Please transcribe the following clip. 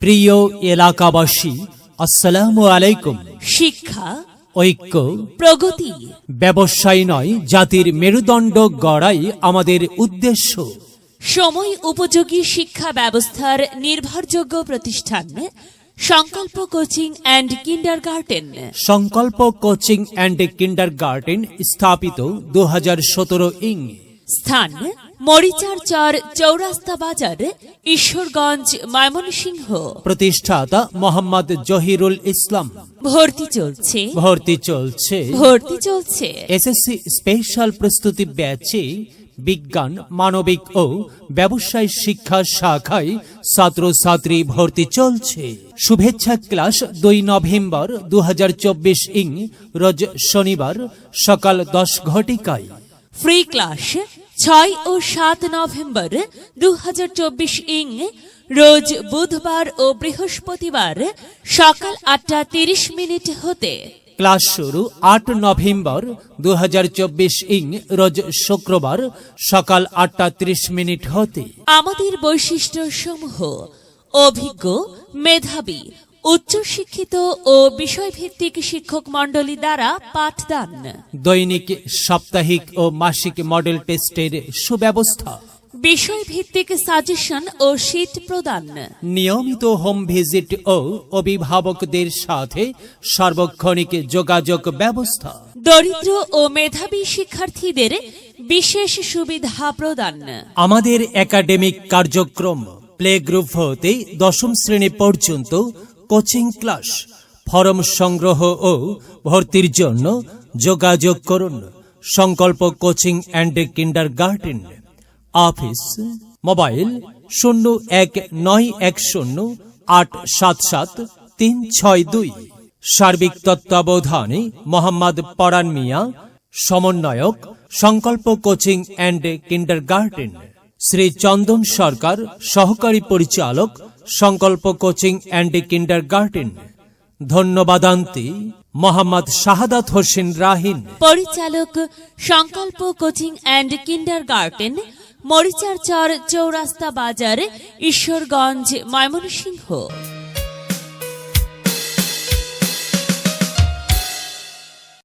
প্রিয় এলাকাবাসী, আসসালামু আলাইকুম। শিক্ষা, ঐক্য, প্রগতি, ব্যবসায় নয় জাতির মেরুদণ্ড গড়াই আমাদের উদ্দেশ্য। সময় উপযোগী শিক্ষা ব্যবস্থার নির্ভরযোগ্য প্রতিষ্ঠান সংকল্প কোচিং অ্যান্ড কিন্ডারগার্টেন। সংকল্প কোচিং অ্যান্ড কিন্ডারগার্টেন স্থাপিত 2017 ইং। স্থান মরিচার চর, চৌরাস্তা বাজার, ঈশ্বরগঞ্জ, ময়মনসিংহ। প্রতিষ্ঠাতা মোহাম্মদ জহিরুল ইসলাম। ভর্তি চলছে, ভর্তি চলছে। এসএসসি স্পেশাল প্রস্তুতি ব্যাচে বিজ্ঞান, মানবিক ও ব্যবসায় শিক্ষা শাখায় ছাত্রছাত্রী ভর্তি চলছে। শুভেচ্ছা ক্লাস 2 নভেম্বর 2024 ইং রোজ শনিবার সকাল 10 ঘটিকায়। ফ্রি ক্লাস 6 ও 7 নভেম্বর 2024 ইং রোজ বুধবার ও বৃহস্পতিবার সকাল 8:30 হতে। ক্লাস শুরু 8 নভেম্বর 2024 ইং রোজ শুক্রবার সকাল 8:30 হতে। আমাদের বৈশিষ্ট্য সমূহ: অভিজ্ঞ, মেধাবী, উচ্চশিক্ষিত ও বিষয়ভিত্তিক শিক্ষক মণ্ডলী দ্বারা পাঠদান। দৈনিক, সাপ্তাহিক ও মাসিক মডেল টেস্টের সুব্যবস্থা। বিষয়ভিত্তিক সাজেশন ও শীট প্রদান। নিয়মিত হোম ভিজিট ও অভিভাবকদের সাথে সার্বক্ষণিক যোগাযোগ ব্যবস্থা। দরিদ্র ও মেধাবী শিক্ষার্থীদের বিশেষ সুবিধা প্রদান। আমাদের একাডেমিক কার্যক্রম প্লে গ্রুপ হতে 10ম শ্রেণী পর্যন্ত কোচিং ক্লাস। ফরম সংগ্রহ ও ভর্তির জন্য যোগাযোগ করুন সংকল্প coaching and kindergarten. Office, mobile 01910877-362। সার্বিক তত্ত্বাবধানে মোহাম্মদ পরান মিয়া, সমন্বয়ক সংকল্প কোচিং অ্যান্ড কিন্ডারগার্টেন। শ্রী চন্দন সরকার, সহকারী পরিচালক সংকল্প coaching and kindergarten. ধন্যবাদান্তি Mohammad Shahadat Hossain রাহিন, পরিচালক সংকল্প কোচিং অ্যান্ড কিন্ডারগার্টেন, মরিচার চর, চৌরাস্তা বাজার, ঈশ্বরগঞ্জ, ময়মনসিংহ।